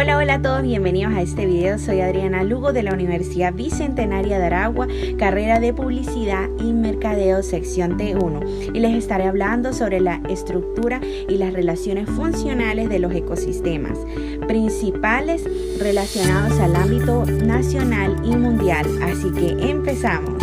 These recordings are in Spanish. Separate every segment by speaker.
Speaker 1: Hola a todos, bienvenidos a este video. Soy Adriana Lugo de la Universidad Bicentenaria de Aragua, carrera de Publicidad y Mercadeo, sección T1, y les estaré hablando sobre la estructura y las relaciones funcionales de los ecosistemas principales relacionados al ámbito nacional y mundial. Así que empezamos.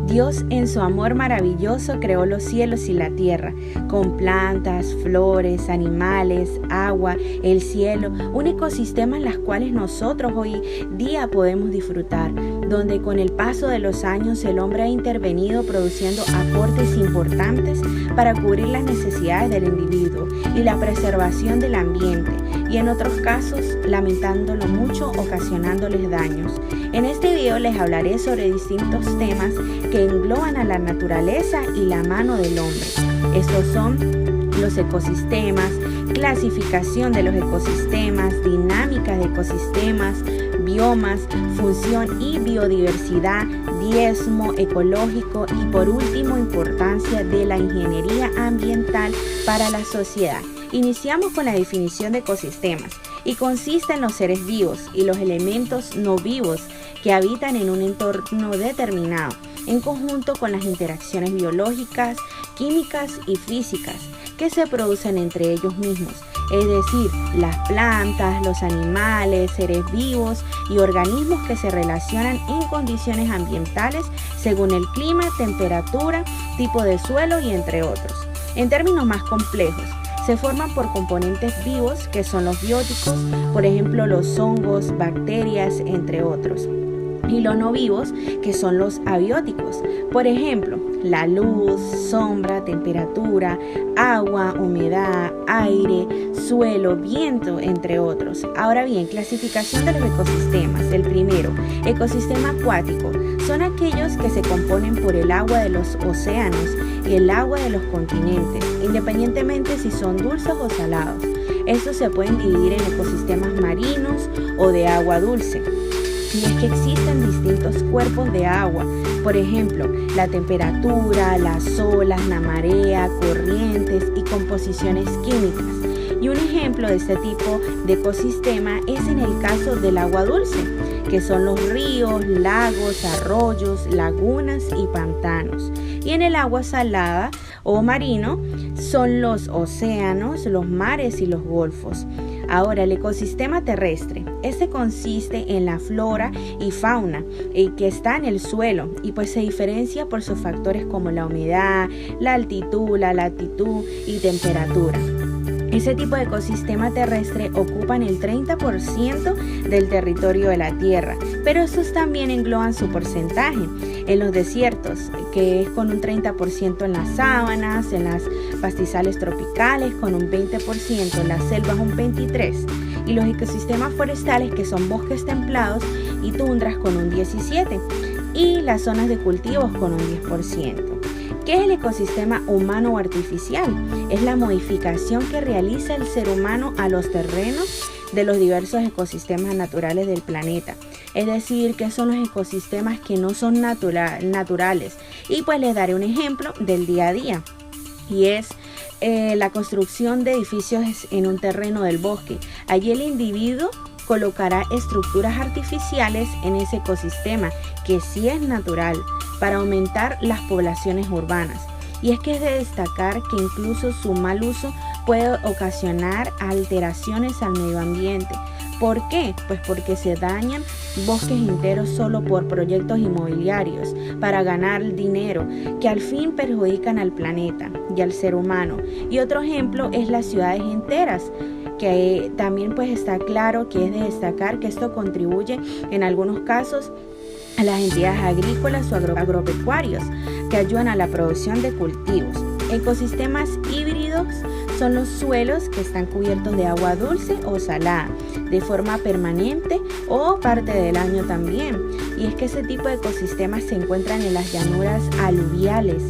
Speaker 1: Dios, en su amor maravilloso, creó los cielos y la tierra, con plantas, flores, animales, agua, el cielo, un ecosistema en las cuales nosotros hoy día podemos disfrutar, donde con el paso de los años el hombre ha intervenido produciendo aportes importantes para cubrir las necesidades del individuo y la preservación del ambiente, y en otros casos, lamentándolo mucho, ocasionándoles daños. En este video les hablaré sobre distintos temas que engloban a la naturaleza y la mano del hombre. Estos son los ecosistemas, clasificación de los ecosistemas, dinámicas de ecosistemas, biomas, función y biodiversidad, diezmo ecológico y por último importancia de la ingeniería ambiental para la sociedad. Iniciamos con la definición de ecosistemas y consiste en los seres vivos y los elementos no vivos que habitan en un entorno determinado, en conjunto con las interacciones biológicas, químicas y físicas que se producen entre ellos mismos, es decir, las plantas, los animales, seres vivos y organismos que se relacionan en condiciones ambientales según el clima, temperatura, tipo de suelo y entre otros. En términos más complejos, se forman por componentes vivos que son los bióticos, por ejemplo los hongos, bacterias, entre otros, y los no vivos que son los abióticos, por ejemplo la luz, sombra, temperatura, agua, humedad, aire, suelo, viento, entre otros. Ahora bien, clasificación de los ecosistemas. El primero, ecosistema acuático, son aquellos que se componen por el agua de los océanos y el agua de los continentes, independientemente si son dulces o salados. Estos se pueden dividir en ecosistemas marinos o de agua dulce. Y es que existen distintos cuerpos de agua, por ejemplo, la temperatura, las olas, la marea, corrientes y composiciones químicas. Y un ejemplo de este tipo de ecosistema es en el caso del agua dulce, que son los ríos, lagos, arroyos, lagunas y pantanos. Y en el agua salada o marino son los océanos, los mares y los golfos. Ahora, el ecosistema terrestre, este consiste en la flora y fauna que está en el suelo y pues se diferencia por sus factores como la humedad, la altitud, la latitud y temperatura. Ese tipo de ecosistema terrestre ocupan el 30% del territorio de la Tierra, pero estos también engloban su porcentaje en los desiertos, que es con un 30% en las sabanas, en las pastizales tropicales con un 20%, en las selvas un 23%, y los ecosistemas forestales, que son bosques templados y tundras, con un 17%, y las zonas de cultivos con un 10%. ¿Qué es el ecosistema humano o artificial? Es la modificación que realiza el ser humano a los terrenos de los diversos ecosistemas naturales del planeta. Es decir, que son los ecosistemas que no son naturales. Y pues les daré un ejemplo del día a día. Y es la construcción de edificios en un terreno del bosque. Allí el individuo colocará estructuras artificiales en ese ecosistema, que sí es natural, para aumentar las poblaciones urbanas. Y es que es de destacar que incluso su mal uso puede ocasionar alteraciones al medio ambiente. ¿Por qué? Pues porque se dañan bosques enteros solo por proyectos inmobiliarios para ganar dinero, que al fin perjudican al planeta y al ser humano. Y otro ejemplo es las ciudades enteras, que también pues está claro que es de destacar que esto contribuye en algunos casos a las entidades agrícolas o agropecuarios que ayudan a la producción de cultivos. Ecosistemas híbridos son los suelos que están cubiertos de agua dulce o salada de forma permanente o parte del año también. Y es que ese tipo de ecosistemas se encuentran en las llanuras aluviales,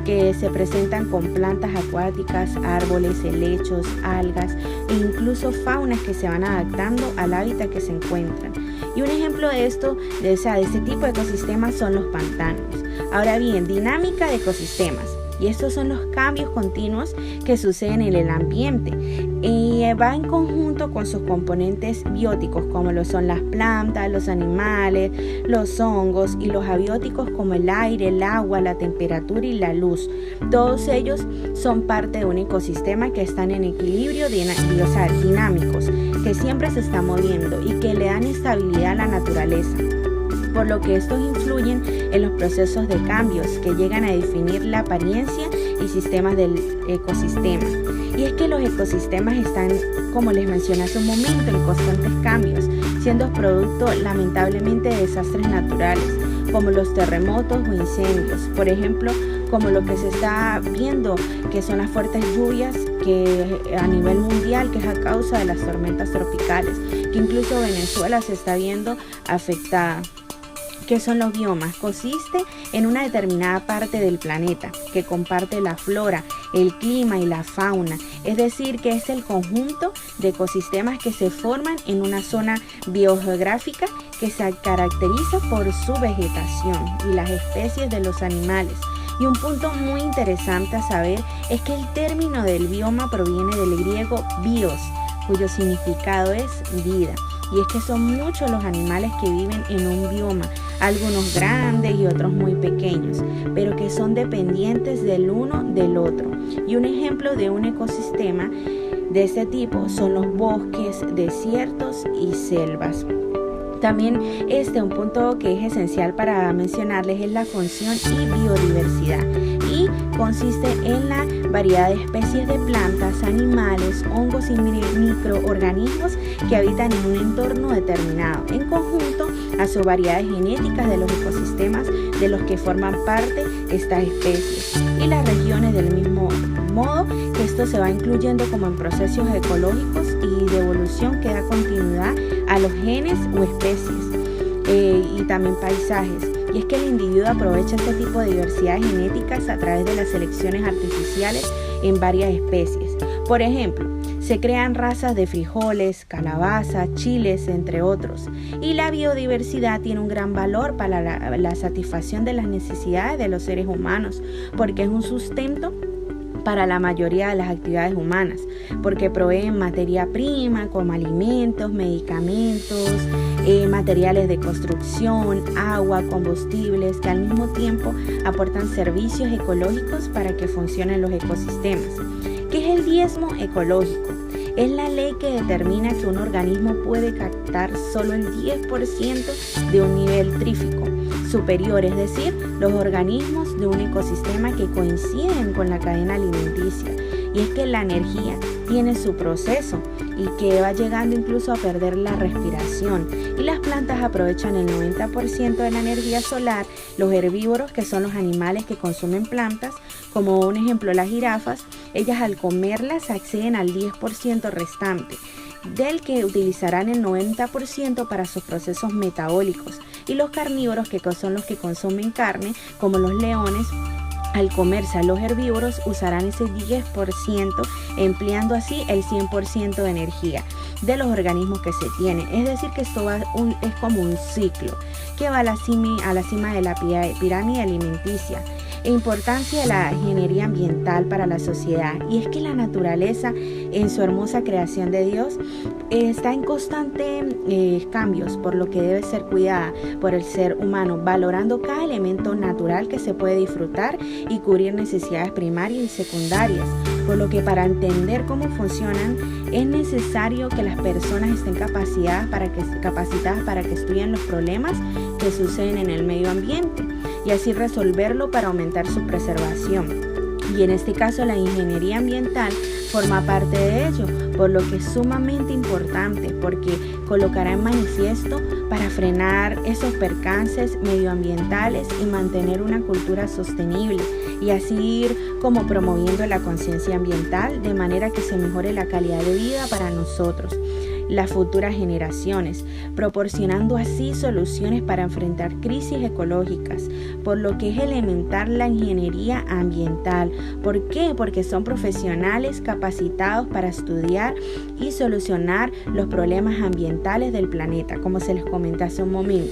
Speaker 1: que se presentan con plantas acuáticas, árboles, helechos, algas e incluso faunas que se van adaptando al hábitat que se encuentran. Y un ejemplo de esto, de ese tipo de ecosistemas, son los pantanos. Ahora bien, dinámica de ecosistemas. Y estos son los cambios continuos que suceden en el ambiente. Y va en conjunto con sus componentes bióticos, como lo son las plantas, los animales, los hongos, y los abióticos como el aire, el agua, la temperatura y la luz. Todos ellos son parte de un ecosistema que están en equilibrio, dinámicos, que siempre se está moviendo y que le dan estabilidad a la naturaleza, por lo que estos influyen en los procesos de cambios que llegan a definir la apariencia y sistemas del ecosistema. Y es que los ecosistemas están, como les mencioné hace un momento, en constantes cambios, siendo producto lamentablemente de desastres naturales, como los terremotos o incendios, por ejemplo, como lo que se está viendo, que son las fuertes lluvias que a nivel mundial, que es a causa de las tormentas tropicales, que incluso Venezuela se está viendo afectada. ¿Qué son los biomas? Consiste en una determinada parte del planeta que comparte la flora, el clima y la fauna, es decir, que es el conjunto de ecosistemas que se forman en una zona biogeográfica que se caracteriza por su vegetación y las especies de los animales. Y un punto muy interesante a saber es que el término del bioma proviene del griego bios, cuyo significado es vida. Y es que son muchos los animales que viven en un bioma, algunos grandes y otros muy pequeños, pero que son dependientes del uno del otro. Y un ejemplo de un ecosistema de este tipo son los bosques, desiertos y selvas. También un punto que es esencial para mencionarles es la función y biodiversidad, y consiste en la variedad de especies de plantas, animales, hongos y microorganismos que habitan en un entorno determinado, en conjunto a sus variedades genéticas de los ecosistemas de los que forman parte estas especies, y las regiones del mismo modo que esto se va incluyendo como en procesos ecológicos y de evolución que da continuidad a los genes o especies y también paisajes. Y es que el individuo aprovecha este tipo de diversidades genéticas a través de las selecciones artificiales en varias especies. Por ejemplo, se crean razas de frijoles, calabazas, chiles, entre otros. Y la biodiversidad tiene un gran valor para la satisfacción de las necesidades de los seres humanos, porque es un sustento para la mayoría de las actividades humanas, porque proveen materia prima como alimentos, medicamentos, materiales de construcción, agua, combustibles, que al mismo tiempo aportan servicios ecológicos para que funcionen los ecosistemas. ¿Qué es el diezmo ecológico? Es la ley que determina que un organismo puede captar solo el 10% de un nivel trífico superior, es decir, los organismos de un ecosistema que coinciden con la cadena alimenticia. Y es que la energía tiene su proceso y que va llegando incluso a perder la respiración. Y las plantas aprovechan el 90% de la energía solar. Los herbívoros, que son los animales que consumen plantas, como un ejemplo las jirafas, ellas al comerlas acceden al 10% restante, del que utilizarán el 90% para sus procesos metabólicos. Y los carnívoros, que son los que consumen carne, como los leones, al comerse a los herbívoros usarán ese 10%, empleando así el 100% de energía de los organismos que se tienen. Es decir, que esto es como un ciclo que va a la cima de la pirámide alimenticia. Importancia de la ingeniería ambiental para la sociedad. Y es que la naturaleza, en su hermosa creación de Dios, está en constante cambios, por lo que debe ser cuidada por el ser humano, valorando cada elemento natural que se puede disfrutar y cubrir necesidades primarias y secundarias. Por lo que para entender cómo funcionan es necesario que las personas estén capacitadas para que estudien los problemas que suceden en el medio ambiente y así resolverlo para aumentar su preservación. Y en este caso la ingeniería ambiental forma parte de ello, por lo que es sumamente importante, porque colocará en manifiesto para frenar esos percances medioambientales y mantener una cultura sostenible, y así ir como promoviendo la conciencia ambiental de manera que se mejore la calidad de vida para nosotros. las futuras generaciones, proporcionando así soluciones para enfrentar crisis ecológicas, por lo que es elemental la ingeniería ambiental. ¿Por qué? Porque son profesionales capacitados para estudiar y solucionar los problemas ambientales del planeta, como se les comenté hace un momento.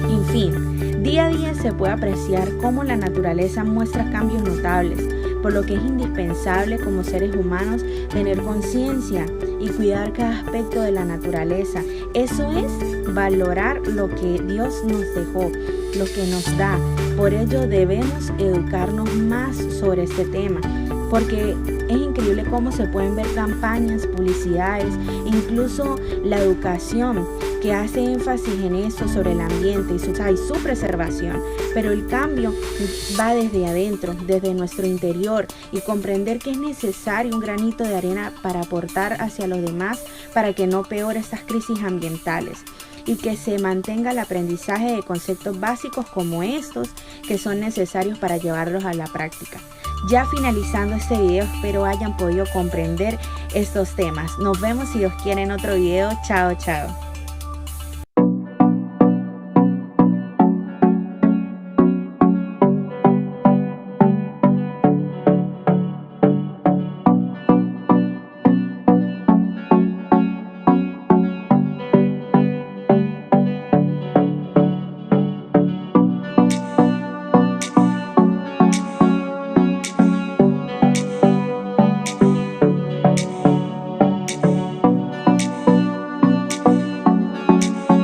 Speaker 1: En fin, día a día se puede apreciar cómo la naturaleza muestra cambios notables, por lo que es indispensable como seres humanos tener conciencia y cuidar cada aspecto de la naturaleza. Eso es valorar lo que Dios nos dejó, lo que nos da. Por ello debemos educarnos más sobre este tema, porque es increíble cómo se pueden ver campañas, publicidades, incluso la educación que hace énfasis en esto sobre el ambiente y su preservación. Pero el cambio va desde adentro, desde nuestro interior, y comprender que es necesario un granito de arena para aportar hacia los demás para que no peore estas crisis ambientales, y que se mantenga el aprendizaje de conceptos básicos como estos que son necesarios para llevarlos a la práctica. Ya finalizando este video, espero hayan podido comprender estos temas. Nos vemos si Dios quiere en otro video. Chao, chao.